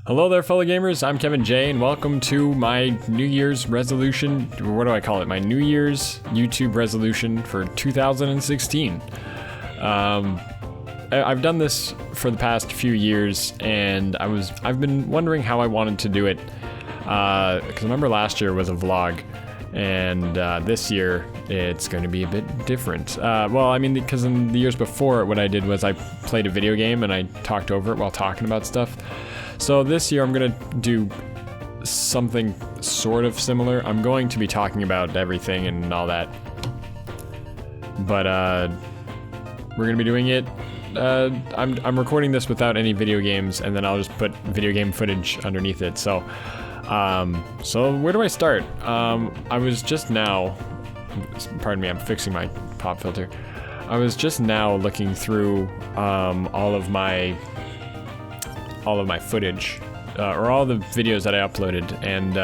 Hello there, fellow gamers. I'm Kevin J, and welcome to my New Year's resolution. What do I call it? My New Year's YouTube resolution for 2016. I've done this for the past few years, and I've been wondering how I wanted to do it. Because remember last year was a vlog, and this year it's going to be a bit different. Well, I mean, because in the years before, what I did was I played a video game and I talked over it while talking about stuff. So this year I'm gonna do something sort of similar. I'm going to be talking about everything and all that, but we're gonna be doing it. I'm recording this without any video games, and then I'll just put video game footage underneath it. So where do I start? I was just now, pardon me, I'm fixing my pop filter. I was just now looking through all of my footage, or all the videos that I uploaded, and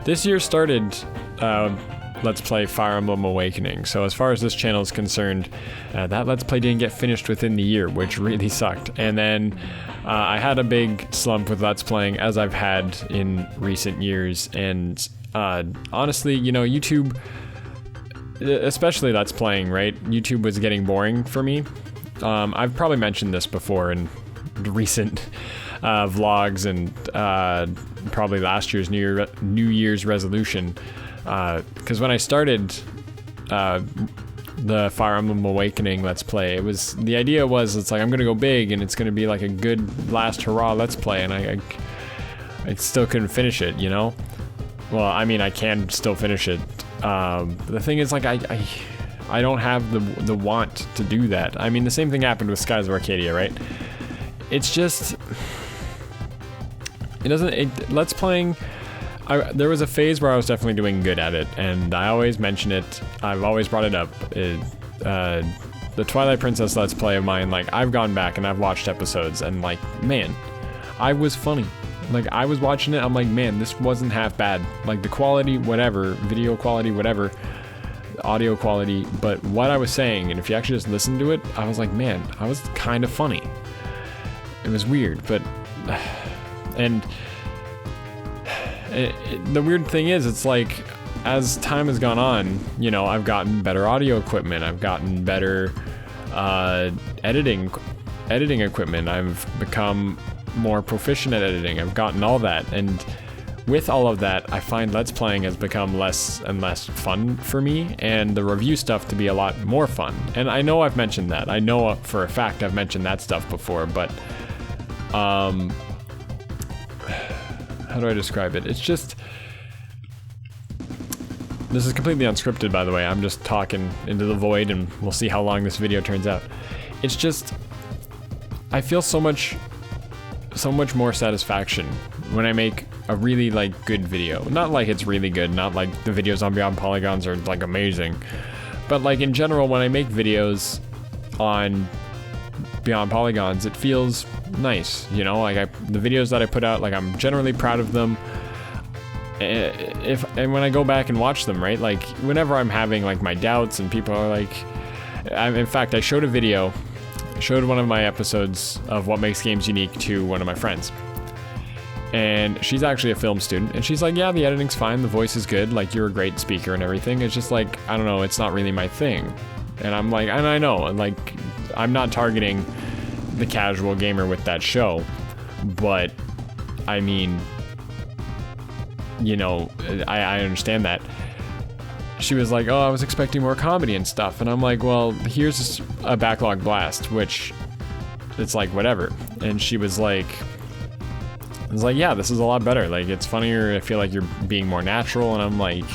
this year started Let's Play Fire Emblem Awakening. So as far as this channel is concerned, that Let's Play didn't get finished within the year, which really sucked. And then I had a big slump with Let's Playing, as I've had in recent years, and honestly, you know, YouTube, especially Let's Playing, right? YouTube was getting boring for me. I've probably mentioned this before in recent vlogs, and probably last year's New Year's resolution, because when I started the Fire Emblem Awakening Let's Play, the idea was it's like I'm gonna go big and it's gonna be like a good last hurrah Let's Play, and I still couldn't finish it, you know. Well, I mean, I can still finish it. The thing is, like, I don't have the want to do that. I mean, the same thing happened with Skies of Arcadia, right? It's just, Let's Playing, there was a phase where I was definitely doing good at it, and I always mention it, I've always brought it up. The Twilight Princess Let's Play of mine, like, I've gone back and I've watched episodes, and like, man, I was funny. Like, I was watching it, I'm like, man, this wasn't half bad. Like, the quality, whatever, video quality, whatever, audio quality, but what I was saying, and if you actually just listen to it, I was like, man, I was kind of funny. It was weird, but, and the weird thing is, it's like, as time has gone on, you know, I've gotten better audio equipment, I've gotten better editing equipment, I've become more proficient at editing, I've gotten all that, and with all of that, I find Let's Playing has become less and less fun for me, and the review stuff to be a lot more fun. And I know I've mentioned that, I know for a fact I've mentioned that stuff before, but how do I describe it? It's just, this is completely unscripted, by the way. I'm just talking into the void, and we'll see how long this video turns out. It's just, I feel so much more satisfaction when I make a really, like, good video. Not like it's really good, not like the videos on BeyondPolygons are, like, amazing, but, like, in general, when I make videos on BeyondPolygons, it feels nice, you know. Like, the videos that I put out, like, I'm generally proud of them. And when I go back and watch them, right, like, whenever I'm having, like, my doubts and people are like, in fact, I showed one of my episodes of What Makes Games Unique to one of my friends, and she's actually a film student, and she's like, yeah, the editing's fine, the voice is good, like, you're a great speaker and everything, it's just like, I don't know, it's not really my thing. And I'm like, and I know, like, I'm not targeting the casual gamer with that show, but I mean, you know, I understand that. She was like, oh, I was expecting more comedy and stuff, and I'm like, well, here's a Backlog Blast, which it's like, whatever. And she was like, yeah, this is a lot better, like, it's funnier, I feel like you're being more natural. And I'm like,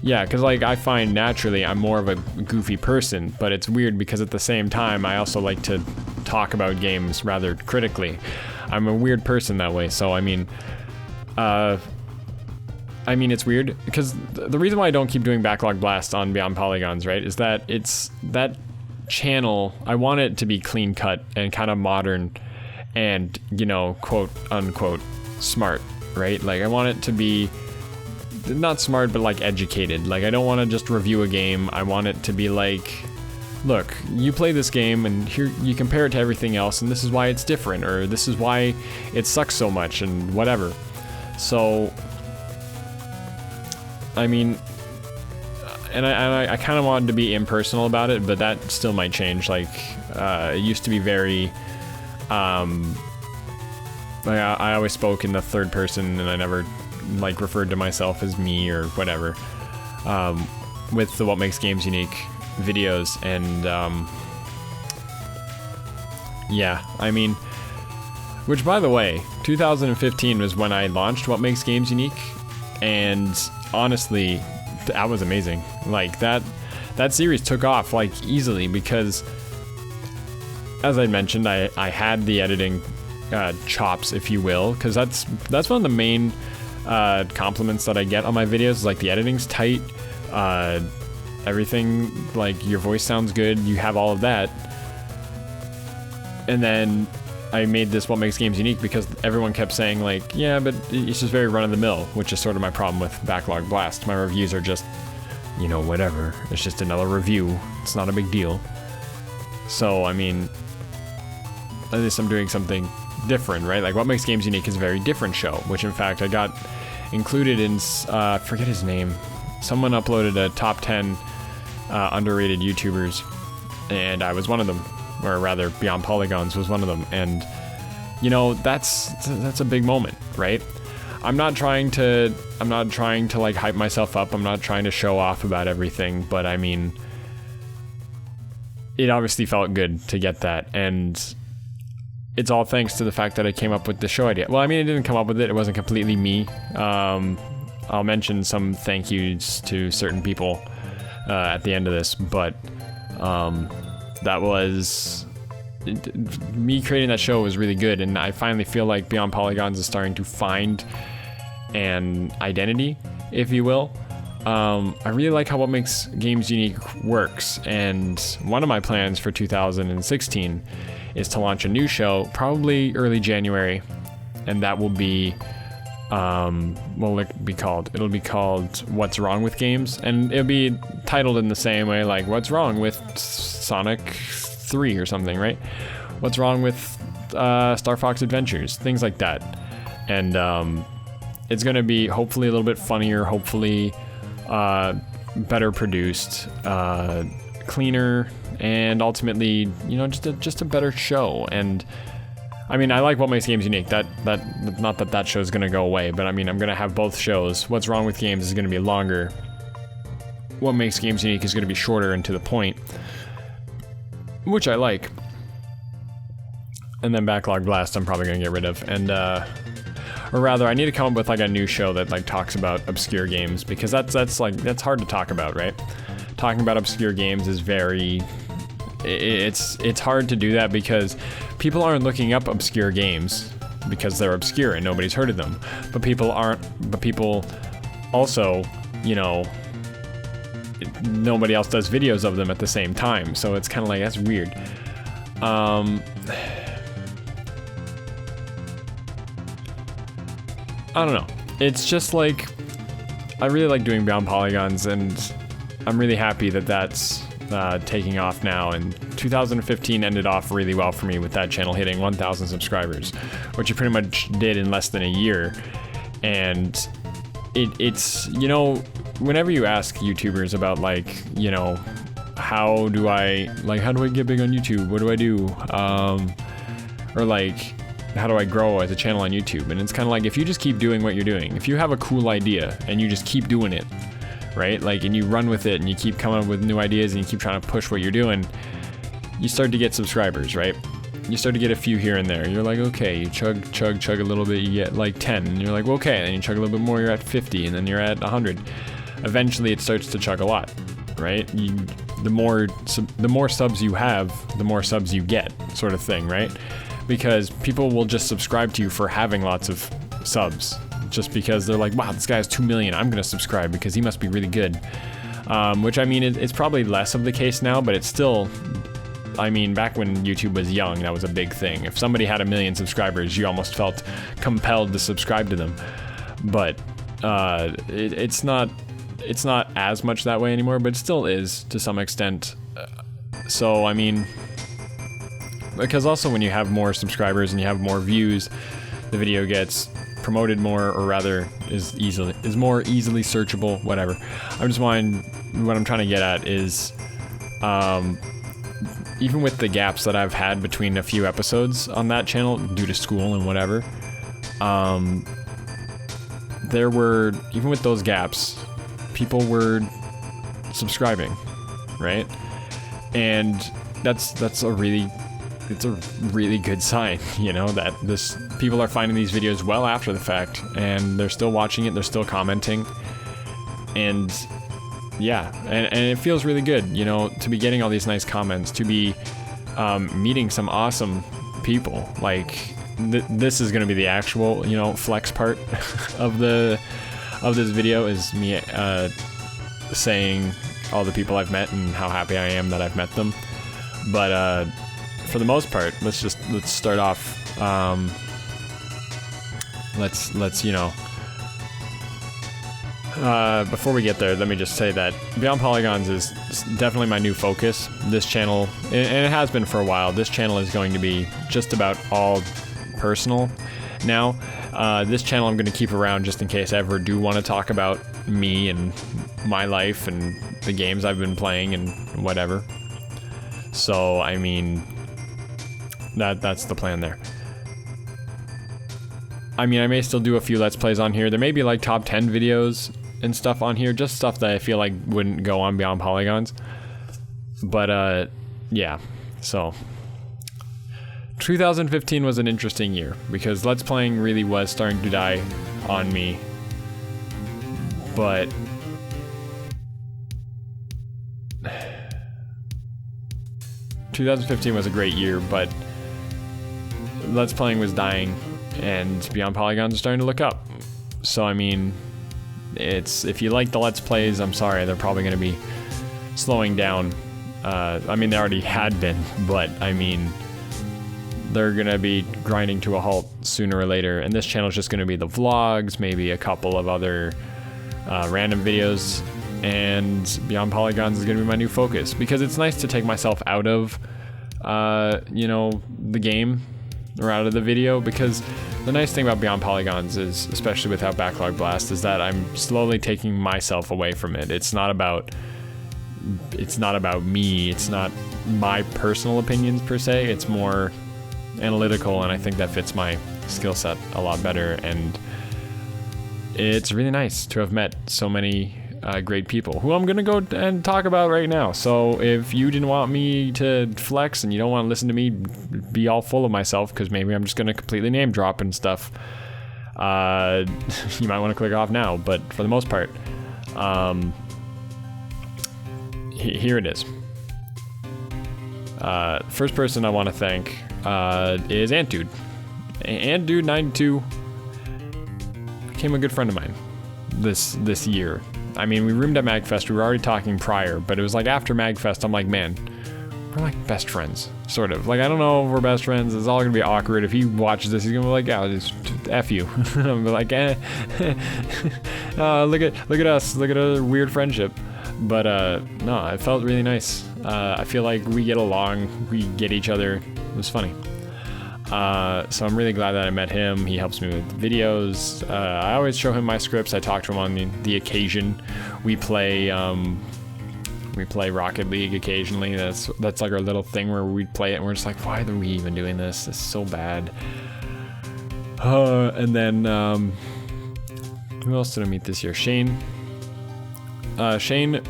yeah, because, like, I find naturally I'm more of a goofy person, but it's weird because at the same time I also like to talk about games rather critically. I'm a weird person that way, so I mean, it's weird because the reason why I don't keep doing Backlog Blast on BeyondPolygons, right, is that it's that channel, I want it to be clean cut and kind of modern and, you know, quote unquote smart, right? Like, I want it to be not smart, but like educated. Like, I don't want to just review a game. I want it to be like look, you play this game and here you compare it to everything else and this is why it's different, or this is why it sucks so much and whatever. So, I mean, and I kind of wanted to be impersonal about it, but that still might change. Like, it used to be very, like I always spoke in the third person and I never like referred to myself as me or whatever, with the What Makes Games Unique videos. And yeah, I mean, which by the way, 2015 was when I launched What Makes Games Unique, and honestly, that was amazing. Like that series took off like easily because, as I mentioned, I had the editing chops, if you will, because that's one of the main compliments that I get on my videos. Like, the editing's tight, everything, like your voice sounds good, you have all of that. And then I made this What Makes Games Unique because everyone kept saying like, yeah, but it's just very run-of-the-mill, which is sort of my problem with Backlog Blast. My reviews are just, you know, whatever. It's just another review. It's not a big deal. So, I mean, at least I'm doing something different, right? Like, What Makes Games Unique is a very different show, which in fact I got included in, forget his name. Someone uploaded a top 10 underrated YouTubers, and I was one of them. Or rather, BeyondPolygons was one of them, and you know, that's a big moment, right? I'm not trying to like hype myself up. I'm not trying to show off about everything, but I mean, it obviously felt good to get that, and it's all thanks to the fact that I came up with the show idea. Well, I mean, I didn't come up with it. It wasn't completely me. I'll mention some thank yous to certain people at the end of this, but that was, me creating that show was really good, and I finally feel like BeyondPolygons is starting to find an identity, if you will. I really like how What Makes Games Unique works, and one of my plans for 2016 is to launch a new show, probably early January, and that will be, what will it be called? It'll be called What's Wrong with Games, and it'll be titled in the same way, like What's Wrong with Sonic 3 or something, right? What's Wrong with Star Fox Adventures, things like that. And it's gonna be hopefully a little bit funnier, hopefully better produced, cleaner, and ultimately, you know, just a better show. And I mean, I like What Makes Games Unique. That not that show's gonna go away, but I mean, I'm gonna have both shows. What's Wrong with Games is gonna be longer. What Makes Games Unique is gonna be shorter and to the point, which I like. And then Backlog Blast, I'm probably gonna get rid of. And or rather, I need to come up with like a new show that like talks about obscure games, because that's hard to talk about, right? Talking about obscure games is very, it's hard to do that because people aren't looking up obscure games because they're obscure and nobody's heard of them. But people also, you know, nobody else does videos of them at the same time. So it's kind of like, that's weird. I don't know. It's just like, I really like doing BeyondPolygons, and I'm really happy that that's taking off now. And 2015 ended off really well for me with that channel hitting 1,000 subscribers, which it pretty much did in less than a year. And it's, you know, whenever you ask YouTubers about like, you know, how do I get big on YouTube? What do I do? Or like, how do I grow as a channel on YouTube? And it's kind of like, if you just keep doing what you're doing, if you have a cool idea and you just keep doing it, right? Like, and you run with it and you keep coming up with new ideas and you keep trying to push what you're doing, you start to get subscribers, right? You start to get a few here and there. You're like, okay, you chug a little bit, you get like 10, and you're like, well, okay, and then you chug a little bit more, you're at 50, and then you're at 100. Eventually it starts to chug a lot, right? The more subs you have, the more subs you get, sort of thing, right? Because people will just subscribe to you for having lots of subs, just because they're like, wow, this guy has 2 million, I'm gonna subscribe because he must be really good. Which, I mean, it's probably less of the case now, but it's still, I mean, back when YouTube was young, that was a big thing. If somebody had 1 million subscribers, you almost felt compelled to subscribe to them. But it's not as much that way anymore, but it still is to some extent. So I mean, because also when you have more subscribers and you have more views, the video gets promoted more, or rather is more easily searchable, whatever. What I'm trying to get at is, even with the gaps that I've had between a few episodes on that channel due to school and whatever, there were, even with those gaps, people were subscribing, right? And it's a really good sign, you know, that people are finding these videos well after the fact, and they're still watching it, they're still commenting, and yeah, and it feels really good, you know, to be getting all these nice comments, to be meeting some awesome people. Like this is gonna be the actual, you know, flex part of this video, is me saying all the people I've met and how happy I am that I've met them. But for the most part, let's start off. Let's you know. Before we get there, let me just say that Beyond Polygons is definitely my new focus. This channel, and it has been for a while, this channel is going to be just about all personal now. This channel I'm going to keep around just in case I ever do want to talk about me and my life and the games I've been playing and whatever. So, I mean, that's the plan there. I mean, I may still do a few Let's Plays on here. There may be like top 10 videos and stuff on here, just stuff that I feel like wouldn't go on Beyond Polygons. But, yeah, so 2015 was an interesting year because Let's Playing really was starting to die on me. But 2015 was a great year, but Let's Playing was dying, and Beyond Polygons is starting to look up. So I mean, if you like the Let's Plays, I'm sorry, they're probably going to be slowing down. I mean, they already had been, but I mean, they're going to be grinding to a halt sooner or later, and this channel is just going to be the vlogs, maybe a couple of other random videos, and Beyond Polygons is going to be my new focus, because it's nice to take myself out of, you know, the game, or out of the video, because the nice thing about Beyond Polygons is, especially without Backlog Blast, is that I'm slowly taking myself away from it. It's not about me, it's not my personal opinions per se, it's more analytical, and I think that fits my skill set a lot better, and it's really nice to have met so many great people who I'm gonna go and talk about right now. So if you didn't want me to flex and you don't want to listen to me be all full of myself, because maybe I'm just gonna completely name drop and stuff, you might want to click off now. But for the most part, here it is. First person I want to thank is AntDude. AntDude92 became a good friend of mine this year. I mean, we roomed at MagFest, we were already talking prior, but it was like after MagFest, I'm like, man, we're like best friends, sort of. Like, I don't know if we're best friends, it's all gonna be awkward. If he watches this, he's gonna be like, yeah, just F you. I'm like, look at us, look at our weird friendship. But no, it felt really nice. I feel like we get along, we get each other, it was funny. So I'm really glad that I met him. He helps me with videos. I always show him my scripts. I talk to him on the occasion. We play Rocket League occasionally. That's like our little thing where we play it and we're just like, why are we even doing this? This is so bad. And then who else did I meet this year? Shane. Shane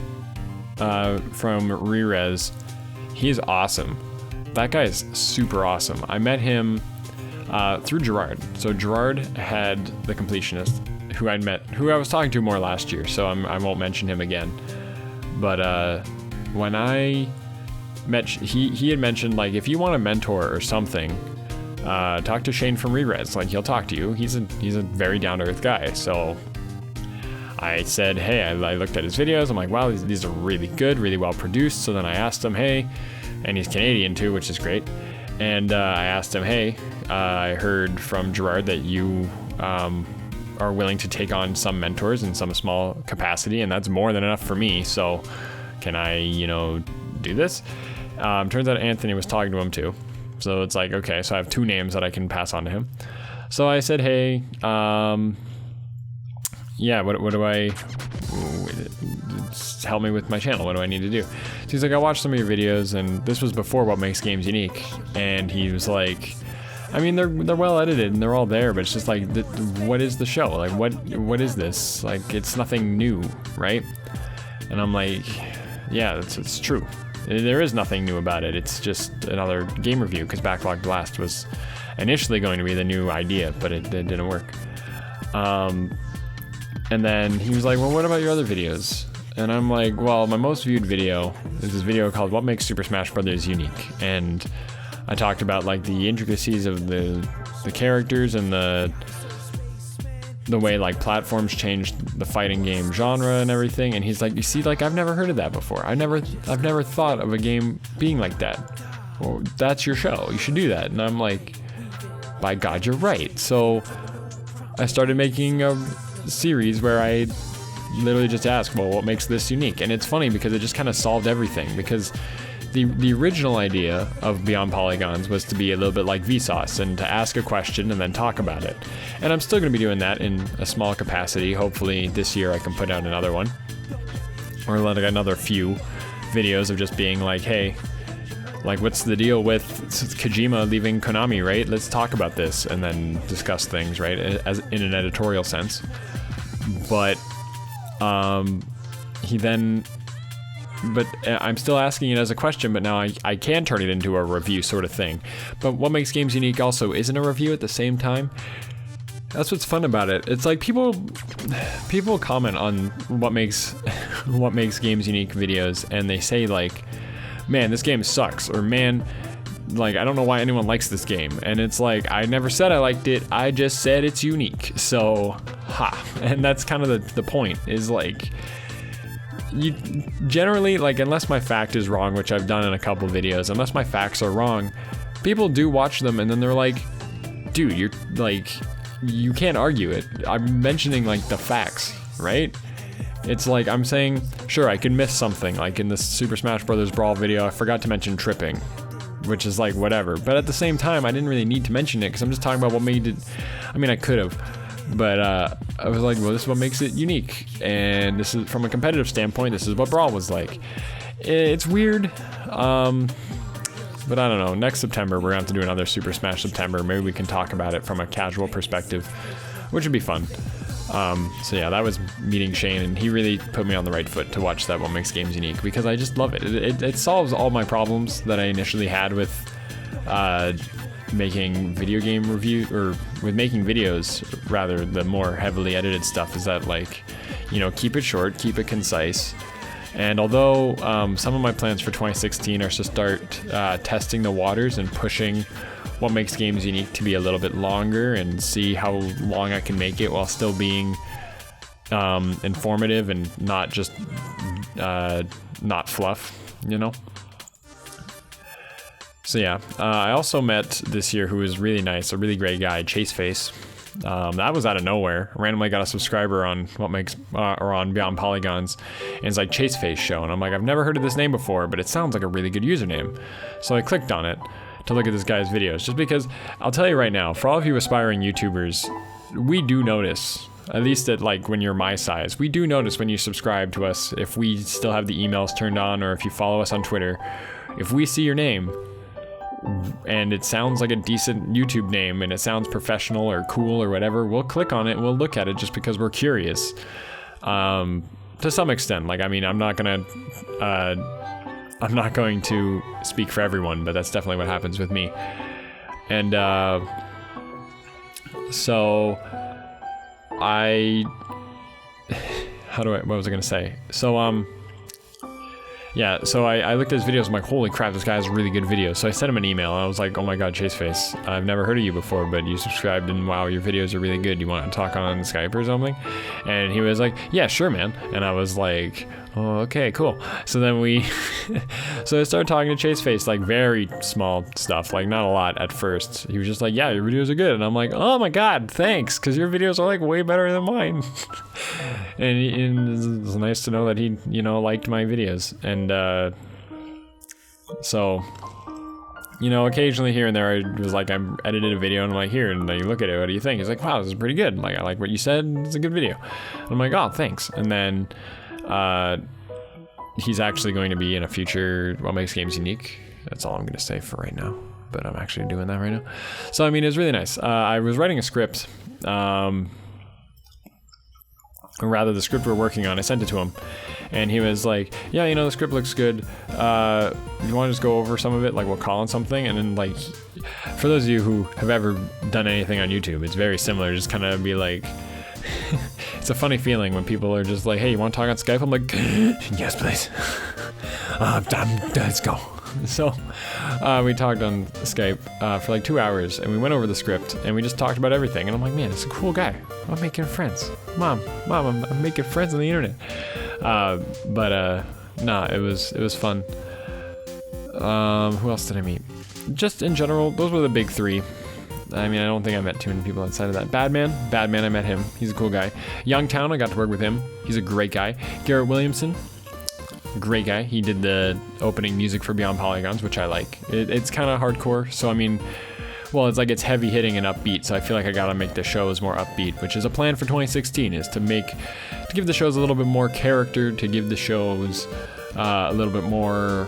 from Rerez. He's awesome. That guy is super awesome. I met him through Gerard. So Gerard had the completionist who I was talking to more last year, so I won't mention him again. But when I met, he had mentioned, like, if you want a mentor or something, talk to Shane from Rerez. Like, he'll talk to you. He's a very down-to-earth guy. So I said, hey, I looked at his videos. I'm like, wow, these are really good, really well produced. So then I asked him, hey, and he's Canadian too, which is great. And I asked him, hey, I heard from Gerard that you are willing to take on some mentors in some small capacity, and that's more than enough for me. So can I, you know, do this? Turns out Anthony was talking to him too. So it's like, okay, so I have 2 names that I can pass on to him. So I said, hey, yeah, what do I, help me with my channel, what do I need to do? So he's like, I watched some of your videos, and this was before What Makes Games Unique, and he was like, I mean, they're well edited and they're all there, but it's just like, what is the show? Like, what is this? Like, it's nothing new, right? And I'm like, yeah, it's true. There is nothing new about it. It's just another game review, because Backlog Blast was initially going to be the new idea, but it didn't work. And then he was like, well, what about your other videos? And I'm like, well, my most viewed video is this video called What Makes Super Smash Bros. Unique. And I talked about like the intricacies of the characters and the way like platforms changed the fighting game genre and everything. And he's like, you see, like, I've never heard of that before. I've never thought of a game being like that. Well, that's your show. You should do that. And I'm like, by God, you're right. So I started making a series where I literally just ask, well, what makes this unique? And it's funny because it just kind of solved everything, because the original idea of Beyond Polygons was to be a little bit like Vsauce and to ask a question and then talk about it. And I'm still going to be doing that in a small capacity. Hopefully this year I can put out another one, or like another few videos of just being like, hey, like, what's the deal with Kojima leaving Konami, right? Let's talk about this, and then discuss things, right, as in an editorial sense. But but I'm still asking it as a question, but now I can turn it into a review sort of thing. But What Makes Games Unique also isn't a review at the same time. That's what's fun about it. It's like people comment on what makes Games Unique videos, and they say like, man, this game sucks, or man, like, I don't know why anyone likes this game. And it's like, I never said I liked it, I just said it's unique. So, and that's kind of the point, is like, you generally, like, unless my fact is wrong, which I've done in a couple videos, unless my facts are wrong, people do watch them and then they're like, dude, you're like, you can't argue it. I'm mentioning like the facts, right? It's like, I'm saying, sure, I can miss something, like in the Super Smash Bros. Brawl video, I forgot to mention tripping, which is like, whatever. But at the same time, I didn't really need to mention it, because I'm just talking about what made it, I mean, I could have, but I was like, well, this is what makes it unique. And this is, from a competitive standpoint, this is what Brawl was like. It's weird, but I don't know, next September, we're gonna have to do another Super Smash September. Maybe we can talk about it from a casual perspective, which would be fun. So yeah, that was meeting Shane, and he really put me on the right foot to watch that What Makes Games Unique, because I just love it. It solves all my problems that I initially had with making video game review, or with making videos, rather, the more heavily edited stuff, is that, like, you know, keep it short, keep it concise. And although some of my plans for 2016 are to start testing the waters and pushing What Makes Games Unique to be a little bit longer, and see how long I can make it while still being informative and not just not fluff, you know? So yeah, I also met this year, who was really nice, a really great guy, Chaseface. That was out of nowhere. Randomly got a subscriber on or on Beyond Polygons, and it's like Chaseface Show, and I'm like, I've never heard of this name before, but it sounds like a really good username. So I clicked on it to look at this guy's videos, just because, I'll tell you right now, for all of you aspiring YouTubers, we do notice, at least at, like, when you're my size, we do notice when you subscribe to us, if we still have the emails turned on, or if you follow us on Twitter. If we see your name and it sounds like a decent YouTube name, and it sounds professional or cool or whatever, we'll click on it and we'll look at it, just because we're curious. To some extent, like, I mean, I'm not going to speak for everyone, but that's definitely what happens with me. And so what was I gonna say? So yeah, so I looked at his videos, I'm like, holy crap, this guy has a really good video. So I sent him an email, and I was like, oh my god, Chaseface, I've never heard of you before, but you subscribed, and wow, your videos are really good. You want to talk on Skype or something? And he was like, yeah, sure, man. And I was like, oh, okay, cool. So then so I started talking to Chaseface, like, very small stuff, like, not a lot at first. He was just like, yeah, your videos are good. And I'm like, oh my god, thanks, because your videos are, like, way better than mine. and it's nice to know that he, you know, liked my videos. And So, you know, occasionally here and there, I was like, I edited a video and I'm like, here, and you look at it, what do you think? He's like, wow, this is pretty good. Like, I like what you said, it's a good video. And I'm like, oh, thanks. And then, he's actually going to be in a future What Makes Games Unique. That's all I'm gonna say for right now, but I'm actually doing that right now. So, I mean, it's really nice. I was writing a script, or rather the script we're working on, I sent it to him, and he was like, yeah, you know, the script looks good, you want to just go over some of it, like we'll call on something, and then like, for those of you who have ever done anything on YouTube, it's very similar, just kind of be like, it's a funny feeling when people are just like, hey, you want to talk on Skype? I'm like, yes, please, let's go. So we talked on Skype for like 2 hours, and we went over the script, and we just talked about everything. And I'm like, man, it's a cool guy. I'm making friends. Mom, I'm making friends on the internet. Nah, it was fun. Who else did I meet? Just in general, those were the big three. I mean, I don't think I met too many people outside of that. Badman, I met him. He's a cool guy. Youngtown, I got to work with him. He's a great guy. Garrett Williamson, great guy. He did the opening music for BeyondPolygons, which I like. It's kind of hardcore, so I mean, well, it's like it's heavy hitting and upbeat, so I feel like I gotta make the shows more upbeat, which is a plan for 2016, is to give the shows a little bit more character, to give the shows a little bit more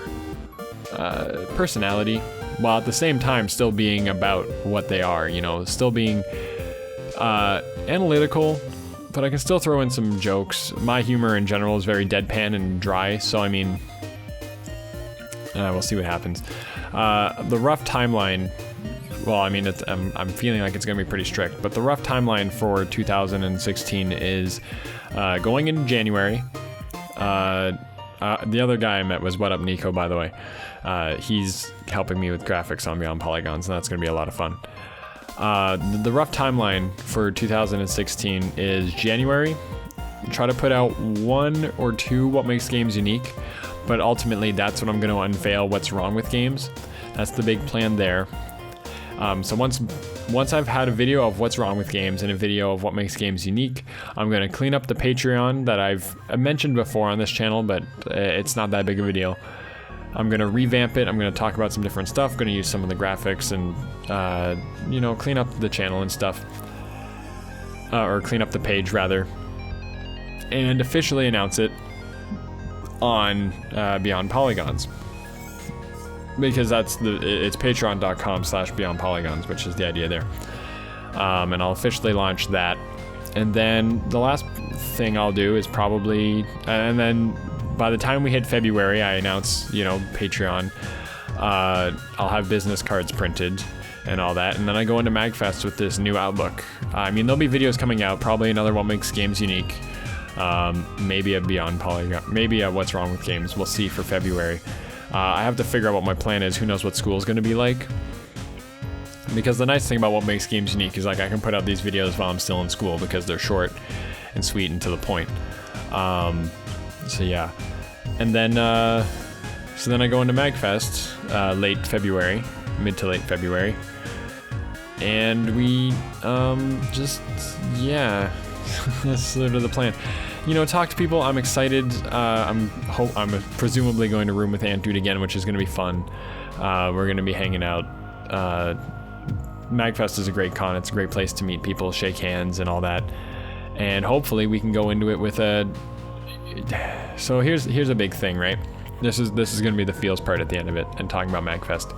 personality, while at the same time still being about what they are, you know, still being analytical, but I can still throw in some jokes. My humor in general is very deadpan and dry, so I mean, we'll see what happens. The rough timeline, well, I mean, I'm feeling like it's going to be pretty strict, but the rough timeline for 2016 is going in January. The other guy I met was What Up Nico, by the way. He's helping me with graphics on BeyondPolygons, and that's going to be a lot of fun. The rough timeline for 2016 is January. Try to put out 1 or 2 What Makes Games Unique, but ultimately that's what I'm going to unveil what's wrong with games. That's the big plan there. So once I've had a video of what's wrong with games and a video of what makes games unique, I'm going to clean up the Patreon that I've mentioned before on this channel, but it's not that big of a deal. I'm going to revamp it. I'm going to talk about some different stuff. I'm going to use some of the graphics and, you know, clean up the channel and stuff. Or clean up the page, rather. And officially announce it on BeyondPolygons. Because it's patreon.com/BeyondPolygons, which is the idea there. And I'll officially launch that. And then the last thing I'll do is probably, and then by the time we hit February, I announce, you know, Patreon. I'll have business cards printed and all that, and then I go into MagFest with this new outlook. I mean, there'll be videos coming out, probably another What Makes Games Unique, maybe a Beyond Polygon, maybe a What's Wrong with Games. We'll see for February. I have to figure out what my plan is. Who knows what school's going to be like? Because the nice thing about What Makes Games Unique is, like, I can put out these videos while I'm still in school because they're short and sweet and to the point. So yeah, and then so then I go into MagFest late February, mid to late February, and we yeah, that's sort of the plan. You know, talk to people. I'm excited. I'm presumably going to room with Ant Dude again, which is going to be fun. We're going to be hanging out. MagFest is a great con. It's a great place to meet people, shake hands, and all that. And hopefully we can go into it with a. So here's a big thing, right? This is going to be the feels part at the end of it, and talking about MagFest.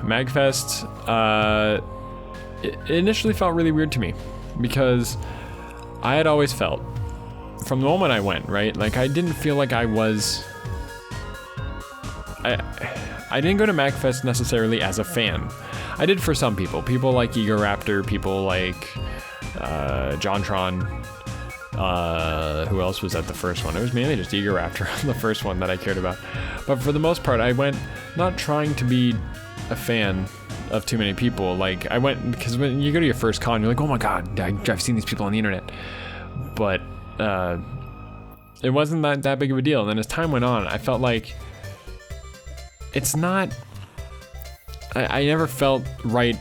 MagFest, it initially felt really weird to me, because I had always felt, from the moment I went, right, like I didn't feel like I was, I didn't go to MagFest necessarily as a fan. I did for some people like Ego Raptor, people like JonTron. Who else was at the first one? It was mainly just Ego Raptor, the first one that I cared about. But for the most part, I went not trying to be a fan of too many people. Like, I went because when you go to your first con, you're like, oh my god, I've seen these people on the internet. But it wasn't that big of a deal. And then as time went on, I felt like it's not. I never felt right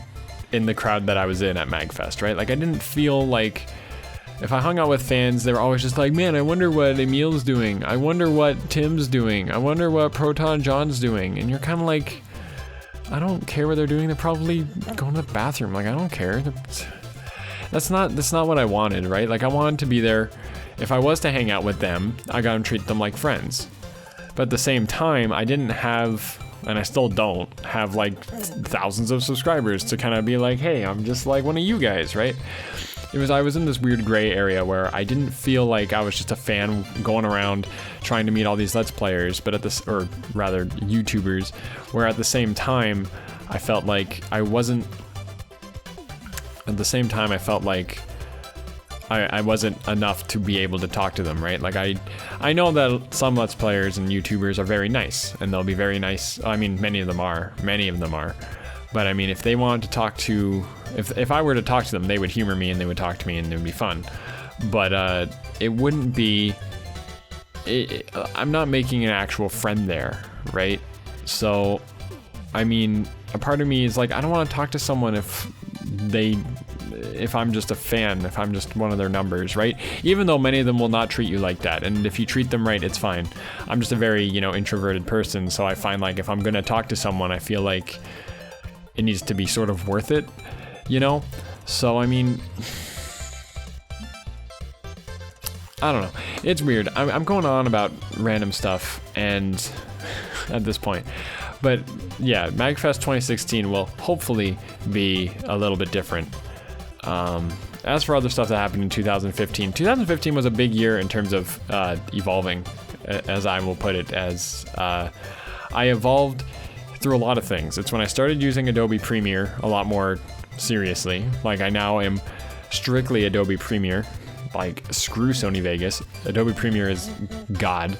in the crowd that I was in at MagFest, right? Like, I didn't feel like if I hung out with fans, they were always just like, man, I wonder what Emil's doing. I wonder what Tim's doing. I wonder what Proton John's doing. And you're kind of like, I don't care what they're doing. They're probably going to the bathroom. Like, I don't care. That's not what I wanted, right? Like, I wanted to be there. If I was to hang out with them, I gotta treat them like friends. But at the same time, I didn't have, and I still don't have, like, thousands of subscribers to kind of be like, hey, I'm just like one of you guys, right? I was in this weird gray area where I didn't feel like I was just a fan going around trying to meet all these Let's Players, but or rather YouTubers, where at the same time, I felt like I wasn't enough to be able to talk to them, right? Like I know that some Let's Players and YouTubers are very nice, and they'll be very nice. I mean, many of them are. But I mean, if they wanted to talk to, if I were to talk to them, they would humor me and they would talk to me and it would be fun. But it wouldn't be, I'm not making an actual friend there, right? So, I mean, a part of me is like, I don't want to talk to someone if I'm just a fan, if I'm just one of their numbers, right? Even though many of them will not treat you like that, and if you treat them right, it's fine. I'm just a very, introverted person, so I find like if I'm gonna talk to someone, I feel like it needs to be sort of worth it, So, I mean, I don't know. It's weird. I'm going on about random stuff, and at this point. But yeah, MagFest 2016 will hopefully be a little bit different. As for other stuff that happened in 2015 was a big year in terms of evolving, as I will put it, as I evolved through a lot of things. It's when I started using Adobe Premiere a lot more seriously. Like, I now am strictly Adobe Premiere. Like, screw Sony Vegas. Adobe Premiere is God.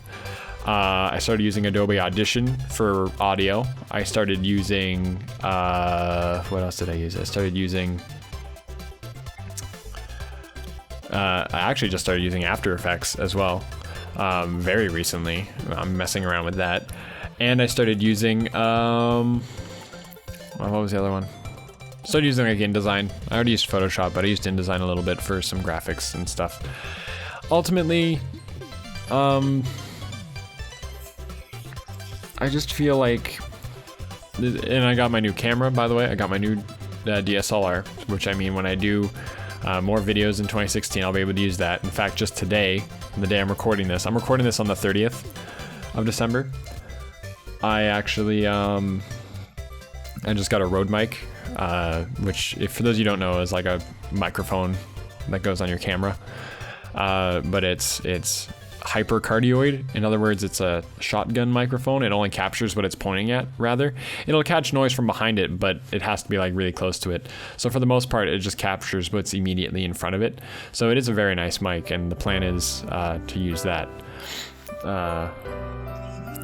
I started using Adobe Audition for audio. I started using, what else did I use? I actually just started using After Effects as well, very recently. I'm messing around with that. And I started using, what was the other one? Started using like InDesign. I already used Photoshop, but I used InDesign a little bit for some graphics and stuff. Ultimately, I just feel like, and I got my new camera, by the way. I got my new DSLR, which, I mean, when I do more videos in 2016, I'll be able to use that. In fact, just today, the day I'm recording this on the 30th of December, I actually, I just got a Rode mic, which, if for those of you who don't know, is like a microphone that goes on your camera, but it's hypercardioid. In other words, it's a shotgun microphone. It only captures what it's pointing at, rather. It'll catch noise from behind it, but it has to be like really close to it. So for the most part, it just captures what's immediately in front of it. So it is a very nice mic, and the plan is to use that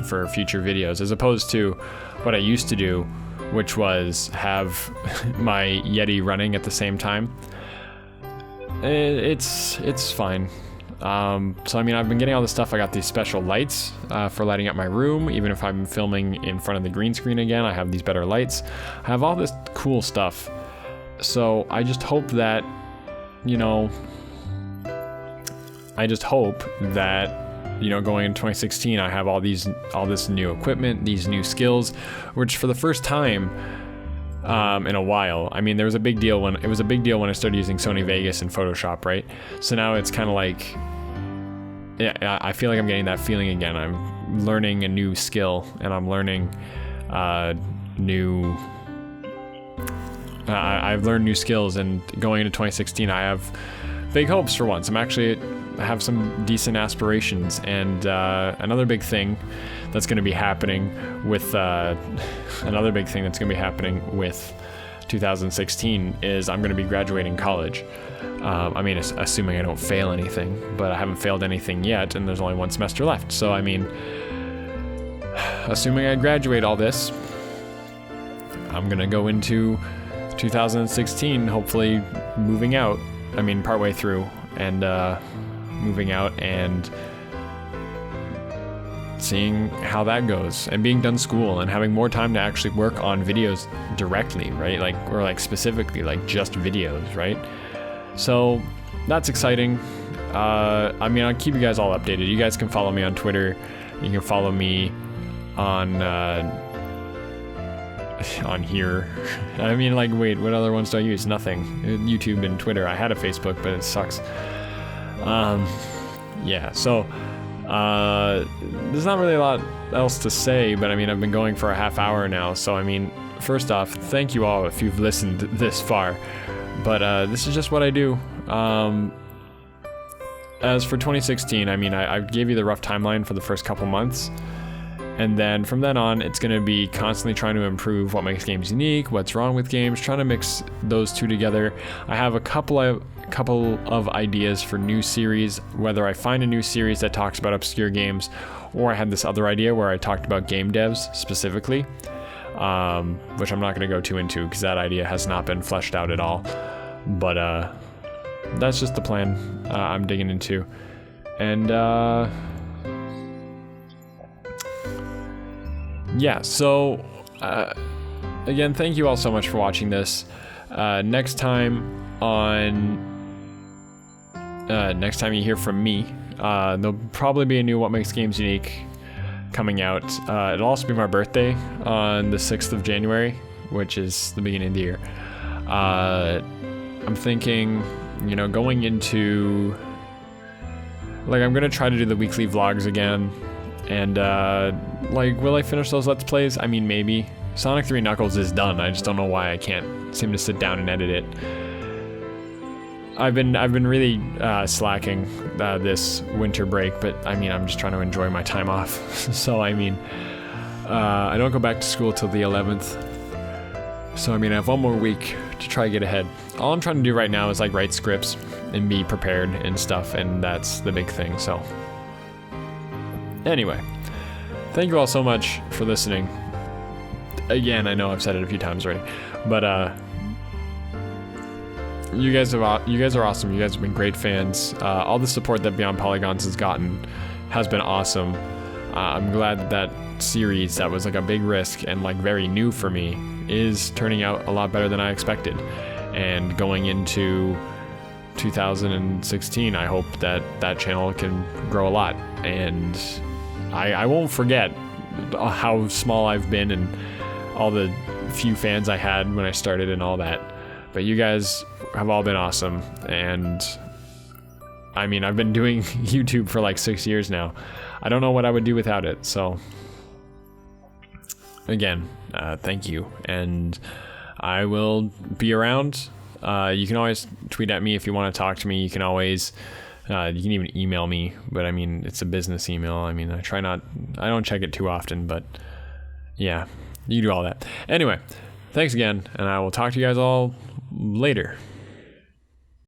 for future videos, as opposed to what I used to do, which was have my Yeti running at the same time. It's fine. So I mean, I've been getting all this stuff. I got these special lights for lighting up my room. Even if I'm filming in front of the green screen again, I have these better lights. I have all this cool stuff. So I just hope that, going into 2016, I have all this new equipment, these new skills, which for the first time in a while. I mean, it was a big deal when I started using Sony Vegas and Photoshop, right? So now it's kind of like, yeah, I feel like I'm getting that feeling again. I'm learning a new skill, and I'm learning I've learned new skills, and going into 2016, I have big hopes for once. I have some decent aspirations, and another big thing that's going to be happening with 2016 is I'm going to be graduating college. I mean, assuming I don't fail anything, but I haven't failed anything yet, and there's only one semester left. So, I mean, assuming I graduate all this, I'm going to go into 2016, hopefully moving out. I mean, partway through, and moving out and seeing how that goes, and being done school and having more time to actually work on videos directly, right? Like, or like specifically like just videos, right? So that's exciting. I mean, I'll keep you guys all updated. You guys can follow me on Twitter. You can follow me on here. I mean, like, wait, what other ones do I use? Nothing. YouTube and Twitter. I had a Facebook, but it sucks. Yeah, so there's not really a lot else to say, but I mean, I've been going for a half hour now, so I mean, first off, thank you all if you've listened this far, but this is just what I do. As for 2016, I mean, I gave you the rough timeline for the first couple months, and then from then on, it's going to be constantly trying to improve what makes games unique, what's wrong with games, trying to mix those two together. I have a couple of ideas for new series, whether I find a new series that talks about obscure games, or I had this other idea where I talked about game devs specifically, which I'm not going to go too into because that idea has not been fleshed out at all. But that's just the plan I'm digging into. And yeah, so again, thank you all so much for watching this. Next time you hear from me, there'll probably be a new What Makes Games Unique coming out. It'll also be my birthday on the 6th of January, which is the beginning of the year. I'm thinking, you know, going into, like, I'm gonna try to do the weekly vlogs again, and like, will I finish those Let's Plays? I mean, maybe. Sonic 3 Knuckles is done. I just don't know why I can't seem to sit down and edit it. I've been really slacking this winter break, but I mean, I'm just trying to enjoy my time off. So I mean, I don't go back to school till the 11th. So I mean, I have one more week to try to get ahead. All I'm trying to do right now is like write scripts and be prepared and stuff, and that's the big thing. So anyway, thank you all so much for listening. Again, I know I've said it a few times already, but you guys are awesome. You guys have been great fans. All the support that Beyond Polygons has gotten has been awesome. I'm glad that series that was like a big risk and like very new for me is turning out a lot better than I expected. And going into 2016, I hope that channel can grow a lot. And I won't forget how small I've been and all the few fans I had when I started and all that. But you guys have all been awesome, and I mean, I've been doing YouTube for like 6 years now. I don't know what I would do without it, so again, thank you, and I will be around. You can always tweet at me if you want to talk to me. You can always, you can even email me, but I mean, it's a business email. I mean, I don't check it too often, but yeah, you do all that. Anyway, thanks again, and I will talk to you guys all later.